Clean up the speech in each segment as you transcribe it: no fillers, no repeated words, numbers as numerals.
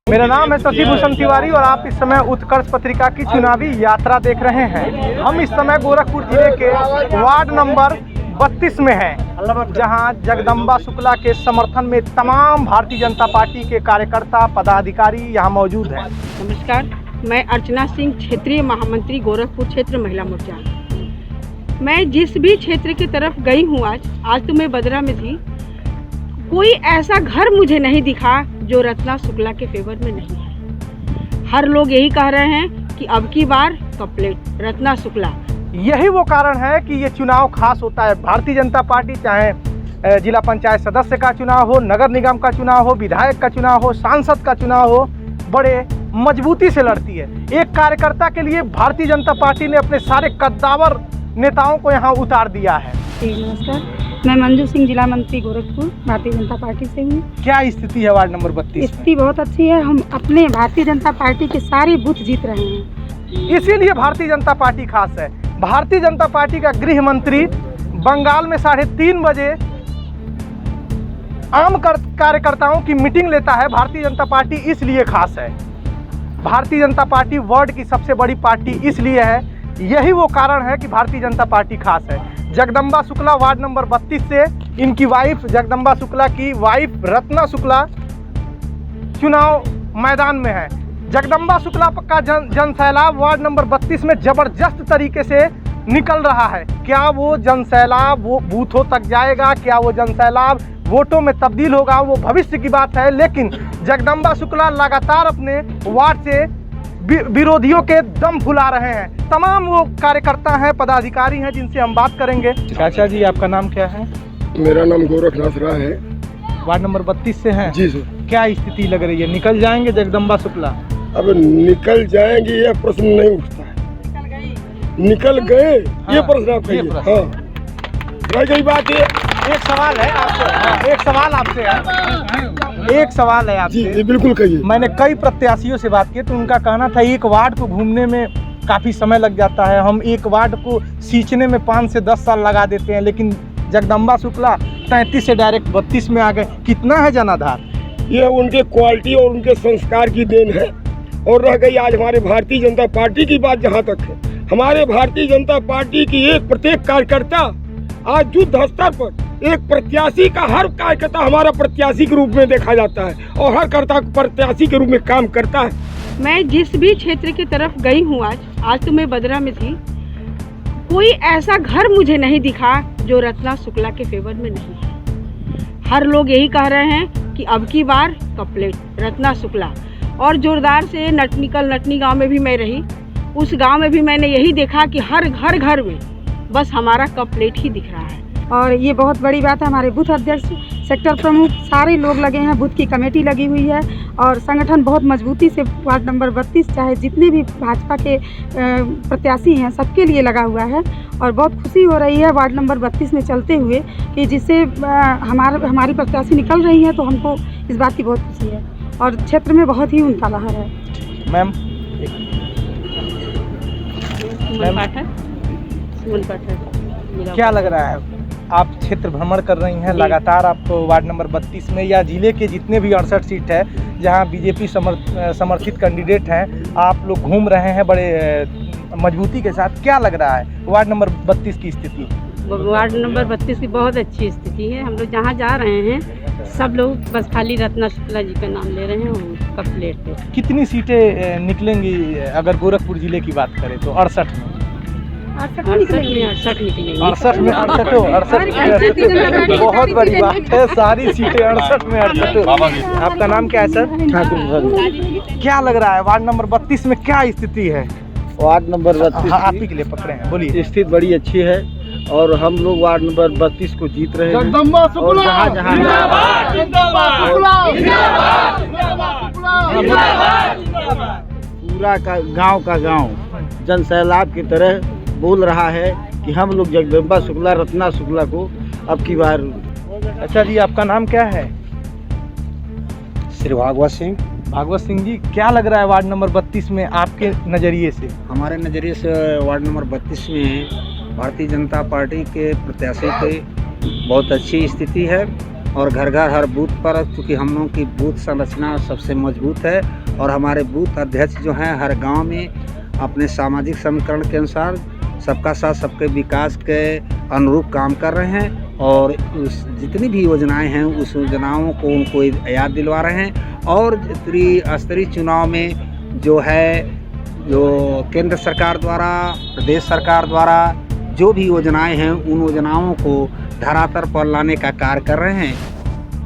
मेरा नाम है शशि भूषण तिवारी और आप इस समय उत्कर्ष पत्रिका की चुनावी यात्रा देख रहे हैं। हम इस समय गोरखपुर जिले के वार्ड नंबर 32 में हैं, जहां जगदम्बा शुक्ला के समर्थन में तमाम भारतीय जनता पार्टी के कार्यकर्ता पदाधिकारी यहां मौजूद हैं। नमस्कार, मैं अर्चना सिंह, क्षेत्रीय महामंत्री गोरखपुर क्षेत्र महिला मोर्चा। मैं जिस भी क्षेत्र की तरफ गई हूँ आज तो मैं बदरा में थी, कोई ऐसा घर मुझे नहीं दिखा जो रत्ना शुक्ला के फेवर में नहीं है। हर लोग यही कह रहे हैं कि अब की बार कपलेट रत्ना शुक्ला। यही वो कारण है कि ये चुनाव खास होता है। भारतीय जनता पार्टी चाहे जिला पंचायत सदस्य का चुनाव हो, नगर निगम का चुनाव हो, विधायक का चुनाव हो, सांसद का चुनाव हो, बड़े मजबूती से लड़ती है। एक कार्यकर्ता के लिए भारतीय जनता पार्टी ने अपने सारे कद्दावर नेताओं को यहाँ उतार दिया है। नमस्कार, मैं मंजू सिंह, जिला मंत्री गोरखपुर, भारतीय जनता पार्टी से हूँ। क्या स्थिति है वार्ड नंबर 32? स्थिति बहुत अच्छी है। हम अपने भारतीय जनता पार्टी के सारे बूथ जीत रहे हैं, इसीलिए भारतीय जनता पार्टी खास है। भारतीय जनता पार्टी का गृह मंत्री बंगाल में 3:30 बजे आम कार्यकर्ताओं की मीटिंग लेता है। भारतीय जनता पार्टी इसलिए खास है। भारतीय जनता पार्टी वर्ल्ड की सबसे बड़ी पार्टी इसलिए है, यही वो कारण है कि भारतीय जनता पार्टी खास है। जगदम्बा शुक्ला वार्ड नंबर 32 से इनकी वाइफ, जगदम्बा शुक्ला की वाइफ रत्ना शुक्ला चुनाव मैदान में है। जगदम्बा शुक्ला का जनसैलाब वार्ड नंबर 32 में जबरदस्त तरीके से निकल रहा है। क्या वो जनसैलाब वो बूथों तक जाएगा, क्या वो जनसैलाब वोटों में तब्दील होगा, वो भविष्य की बात है। लेकिन जगदम्बा शुक्ला लगातार अपने वार्ड से विरोधियों के दम फुला रहे हैं। तमाम वो कार्यकर्ता हैं, पदाधिकारी हैं, जिनसे हम बात करेंगे। चाचा जी, आपका नाम क्या है? मेरा नाम गोरखनाथ राय है। वार्ड नंबर 32 से हैं? जी सर। क्या स्थिति लग रही है, निकल जाएंगे जगदम्बा शुक्ला? अब निकल जाएंगे ये प्रश्न नहीं उठता है। निकल गए ये प्रश्न आप कहिए। हाँ, रह गई बात ये। एक सवाल है आपसे, एक सवाल आपसे है, एक सवाल है आपसे। जी बिल्कुल कहिए। मैंने कई प्रत्याशियों से बात की तो उनका कहना था एक वार्ड को घूमने में काफ़ी समय लग जाता है, हम एक वार्ड को सींचने में 5 से 10 साल लगा देते हैं। लेकिन जगदम्बा शुक्ला 33 से डायरेक्ट 32 में आ गए। कितना है जनाधार? ये उनके क्वालिटी और उनके संस्कार की देन है। और रह गई आज हमारे भारतीय जनता पार्टी की बात, जहाँ तक है हमारे भारतीय जनता पार्टी की एक प्रत्येक कार्यकर्ता आज युद्ध स्तर पर एक प्रत्याशी का, हर कार्यकर्ता हमारा प्रत्याशी के रूप में देखा जाता है और हर कर्ता प्रत्याशी के रूप में काम करता है। मैं जिस भी क्षेत्र की तरफ गई हूँ आज तो मैं बदरा में थी, कोई ऐसा घर मुझे नहीं दिखा जो रत्ना शुक्ला के फेवर में नहीं है। हर लोग यही कह रहे हैं कि अब की बार कपलेट रत्ना शुक्ला। और जोरदार से नटनी गांव में भी मैं रही, उस गांव में भी मैंने यही देखा कि हर घर में बस हमारा कपलेट ही दिख रहा है। और ये बहुत बड़ी बात है। हमारे बूथ अध्यक्ष, सेक्टर प्रमुख, सारे लोग लगे हैं, बूथ की कमेटी लगी हुई है और संगठन बहुत मजबूती से वार्ड नंबर 32 चाहे जितने भी भाजपा के प्रत्याशी हैं सबके लिए लगा हुआ है। और बहुत खुशी हो रही है वार्ड नंबर 32 में चलते हुए कि जिससे हमारी प्रत्याशी निकल रही है, तो हमको इस बात की बहुत खुशी है और क्षेत्र में बहुत ही उनका लहर है। मैम, क्या लग रहा है, आप क्षेत्र भ्रमण कर रही हैं लगातार, आप वार्ड नंबर 32 में या जिले के जितने भी 68 सीट है जहां बीजेपी समर्थित कैंडिडेट हैं, आप लोग घूम रहे हैं बड़े मजबूती के साथ। क्या लग रहा है वार्ड नंबर 32 की स्थिति? वार्ड नंबर 32 की बहुत अच्छी स्थिति है। हम लोग जहाँ जा रहे हैं सब लोग बस खाली रत्ना शुक्ला जी का नाम ले रहे हैं और कपलेट पे। कितनी सीटें निकलेंगी अगर गोरखपुर जिले की बात करें तो? 68 में 68 निकलेंगे। 68 में 68 बहुत बड़ी बात है। सारी सीटें 68 में 68। आपका नाम क्या है सर? ठाकुर। क्या लग रहा है वार्ड नंबर 32 में क्या स्थिति है? वार्ड नंबर 32 आप ही के लिए पकड़े हैं, बोलिए। स्थिति बड़ी अच्छी है और हम लोग वार्ड नंबर 32 को जीत रहे हैं। और पूरा गांव का गांव जनसैलाब की तरह बोल रहा है कि हम लोग जगदम्बा शुक्ला, रत्ना शुक्ला को अब की बार। अच्छा जी, आपका नाम क्या है? श्री भागवत सिंह। भागवत सिंह जी, क्या लग रहा है वार्ड नंबर 32 में आपके नज़रिए से? हमारे नज़रिए से वार्ड नंबर 32 में भारतीय जनता पार्टी के प्रत्याशी की बहुत अच्छी स्थिति है और घर घर हर बूथ पर, क्योंकि हम लोगों की बूथ संरचना सबसे मजबूत है और हमारे बूथ अध्यक्ष जो हैं हर गांव में अपने सामाजिक समीकरण के अनुसार सबका साथ सबके विकास के अनुरूप काम कर रहे हैं और उस जितनी भी योजनाएं हैं उस योजनाओं को उनको याद दिलवा रहे हैं। और त्रिस्तरीय चुनाव में जो केंद्र सरकार द्वारा, प्रदेश सरकार द्वारा जो भी योजनाएं हैं उन योजनाओं को धरातल पर लाने का कार्य कर रहे हैं।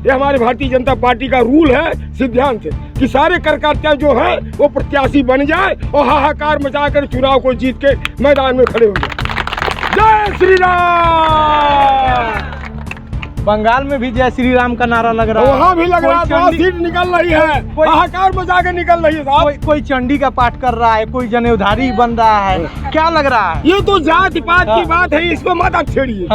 ये हमारे भारतीय जनता पार्टी का रूल है, सिद्धांत है कि सारे कार्यकर्ता जो है वो प्रत्याशी बन जाए और हाहाकार मचाकर चुनाव को जीत के मैदान में खड़े हो जाए। जय श्री राम। बंगाल में भी जय श्री राम का नारा लग रहा है, वहाँ भी लग रहा है, वहाँ सीट निकल रही है, हाहाकार मचा के निकल रही है साहब। कोई चंडी का पाठ कर रहा है, कोई जनेऊधारी बन रहा है, क्या लग रहा है? ये तो जाति पात की बात है, इसको मत आप छेड़िए।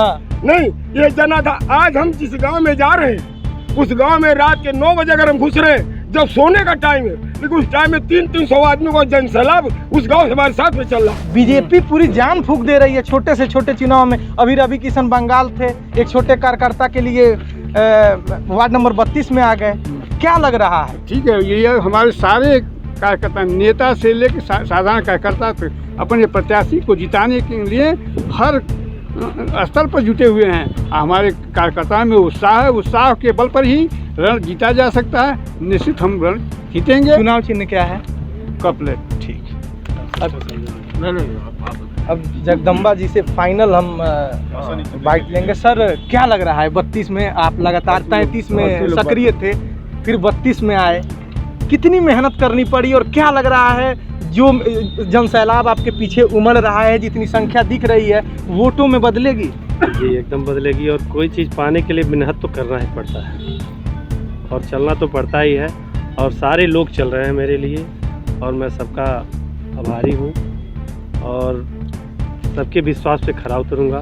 नहीं, ये जनाधा आज हम जिस गांव में जा रहे हैं उस गांव में रात के 9 बजे अगर हम घुस रहे हैं, जब सोने का टाइम है, लेकिन उस टाइम में 300 आदमी को जनसैलाब उस गांव से हमारे साथ में चल रहा है। बीजेपी पूरी जान फूंक दे रही है छोटे से छोटे चुनाव में। अभी रवि किशन बंगाल थे, एक छोटे कार्यकर्ता के लिए वार्ड नंबर 32 में आ गए, क्या लग रहा है? ठीक है, ये हमारे सारे कार्यकर्ता, नेता से लेकर साधारण कार्यकर्ता अपने प्रत्याशी को जिताने के लिए हर स्तर पर जुटे हुए हैं। हमारे कार्यकर्ताओं में उत्साह है, उत्साह के बल पर ही रण जीता जा सकता है। निश्चित हम रण जीतेंगे। चुनाव चिन्ह क्या है? कपलेट। ठीक। अब जगदम्बा जी से फाइनल हम बाइट लेंगे। सर, क्या लग रहा है 32 में आप लगातार 33 में सक्रिय थे, फिर 32 में आए, कितनी मेहनत करनी पड़ी और क्या लग रहा है जो जनसैलाब आपके पीछे उमड़ रहा है, जितनी संख्या दिख रही है, वोटों में बदलेगी? जी एकदम बदलेगी और कोई चीज़ पाने के लिए मेहनत तो करना ही पड़ता है और चलना तो पड़ता ही है और सारे लोग चल रहे हैं मेरे लिए और मैं सबका आभारी हूँ और सबके विश्वास पे खरा उतरूँगा।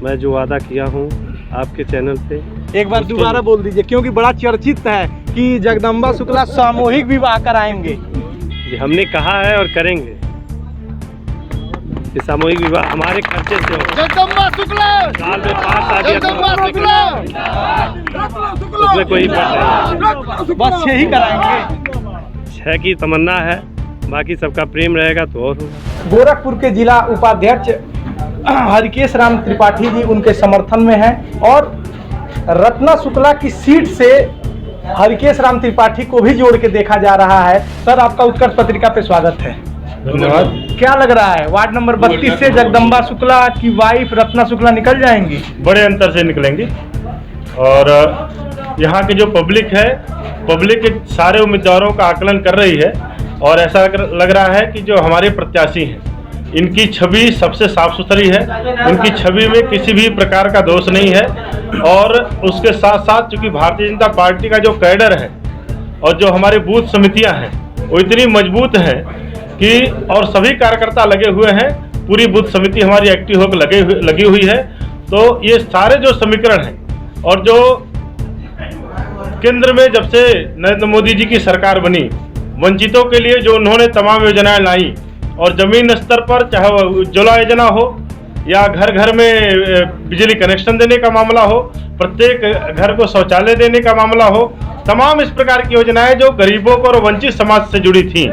मैं जो वादा किया हूँ आपके चैनल पे, एक बार दोबारा बोल दीजिए, क्योंकि बड़ा चर्चित है कि जगदम्बा शुक्ला सामूहिक विवाह कराएंगे। जी हमने कहा है और करेंगे कि सामूहिक विवाह हमारे खर्चे से हो। जगदम्बा शुक्ला, साल में 5 शादी, उसमें कोई बस यही कराएंगे। 6 की तमन्ना है, बाकी सबका प्रेम रहेगा तो और होगा। गोरखपुर के जिला उपाध्यक्ष हरिकेश राम त्रिपाठी जी उनके समर्थन में हैं और रत्ना शुक्ला की सीट से हरिकेश राम त्रिपाठी को भी जोड़ के देखा जा रहा है। सर, आपका उत्कर्ष पत्रिका पे स्वागत है। धन्यवाद। क्या लग रहा है, वार्ड नंबर 32 से जगदम्बा शुक्ला की वाइफ रत्ना शुक्ला निकल जाएंगी? बड़े अंतर से निकलेंगी और यहाँ की जो पब्लिक है, पब्लिक सारे उम्मीदवारों का आकलन कर रही है और ऐसा लग रहा है कि जो हमारे प्रत्याशी हैं इनकी छवि सबसे साफ सुथरी है, इनकी छवि में किसी भी प्रकार का दोष नहीं है और उसके साथ साथ चूँकि भारतीय जनता पार्टी का जो कैडर है और जो हमारे बूथ समितियां हैं वो इतनी मजबूत हैं कि और सभी कार्यकर्ता लगे हुए हैं, पूरी बूथ समिति हमारी एक्टिव होकर लगी हुई है। तो ये सारे जो समीकरण हैं और जो केंद्र में जब से नरेंद्र मोदी जी की सरकार बनी, वंचितों के लिए जो उन्होंने तमाम योजनाएं लाई और ज़मीन स्तर पर चाहे वो उज्ज्वला योजना हो या घर घर में बिजली कनेक्शन देने का मामला हो, प्रत्येक घर को शौचालय देने का मामला हो, तमाम इस प्रकार की योजनाएं जो गरीबों को और वंचित समाज से जुड़ी थीं,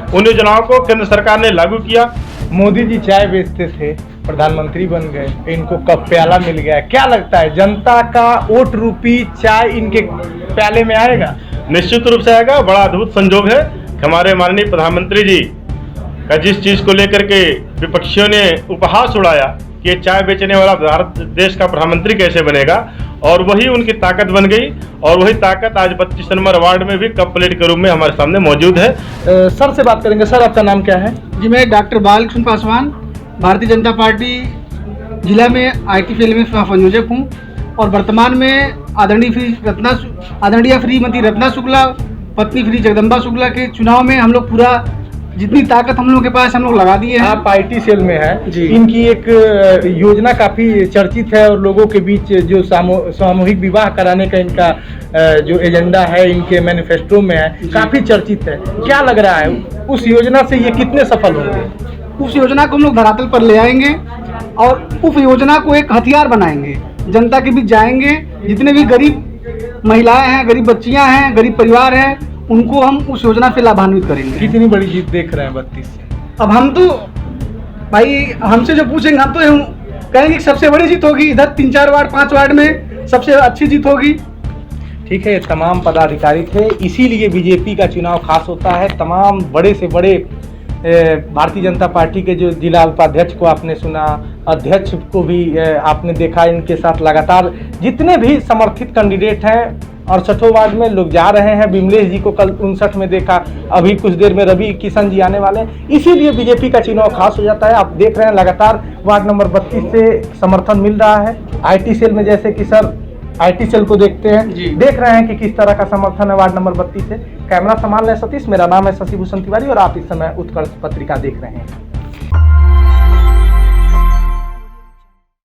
उन योजनाओं को केंद्र सरकार ने लागू किया। मोदी जी चाय बेचते थे, प्रधानमंत्री बन गए, इनको कप प्याला मिल गया। क्या लगता है, जनता का वोट रूपी चाय इनके प्याले में आएगा? निश्चित रूप से आएगा। बड़ा अद्भुत संजोग है हमारे माननीय प्रधानमंत्री जी का जिस चीज़ को लेकर के विपक्षियों ने उपहास उड़ाया कि ये चाय बेचने वाला भारत देश का प्रधानमंत्री कैसे बनेगा, और वही उनकी ताकत बन गई और वही ताकत आज 32 नंबर वार्ड में भी कप प्लेट के रूप में हमारे सामने मौजूद है। सर से बात करेंगे। सर, आपका नाम क्या है? जी, मैं डॉक्टर बालकृष्ण पासवान, भारतीय जनता पार्टी जिला में IT फील्ड में संयोजक हूँ और वर्तमान में आदरणीय श्रीमती रत्ना शुक्ला, पत्नी श्री जगदम्बा शुक्ला के चुनाव में हम लोग पूरा जितनी ताकत हम लोग के पास हम लोग लगा दिए हैं। आप IT सेल में हैं। इनकी एक योजना काफ़ी चर्चित है और लोगों के बीच जो सामूहिक विवाह कराने का इनका जो एजेंडा है इनके मैनिफेस्टो में है, काफ़ी चर्चित है। क्या लग रहा है, उस योजना से ये कितने सफल होंगे? उस योजना को हम लोग धरातल पर ले आएंगे और उस योजना को एक हथियार बनाएंगे, जनता के बीच जाएंगे, जितने भी गरीब महिलाएं हैं, गरीब बच्चियां हैं, गरीब परिवार हैं, उनको हम उस योजना से लाभान्वित करेंगे। कितनी बड़ी जीत देख रहे हैं 32 से? अब हम तो भाई हमसे जो पूछेंगे हम तो कहेंगे कि सबसे बड़ी जीत होगी। इधर 3-4 वार्ड 5 वार्ड में सबसे अच्छी जीत होगी। ठीक है, ये तमाम पदाधिकारी थे, इसीलिए बीजेपी का चुनाव खास होता है। तमाम बड़े से बड़े भारतीय जनता पार्टी के जो जिला उपाध्यक्ष को आपने सुना, अध्यक्ष को भी आपने देखा, इनके साथ लगातार जितने भी समर्थित कैंडिडेट हैं। और 6ठों वार्ड में लोग जा रहे हैं। विमलेश जी को कल 59 में देखा, अभी कुछ देर में रवि किशन जी आने वाले हैं। इसीलिए बीजेपी का चुनाव खास हो जाता है। आप देख रहे हैं लगातार वार्ड नंबर 32 से समर्थन मिल रहा है। IT सेल में जैसे कि सर IT सेल को देखते हैं, देख रहे हैं कि किस तरह का समर्थन है वार्ड नंबर 32 से। कैमरा संभाल रहे सतीश, मेरा नाम है शशि भूषण तिवारी और आप इस समय उत्कर्ष पत्रिका देख रहे हैं।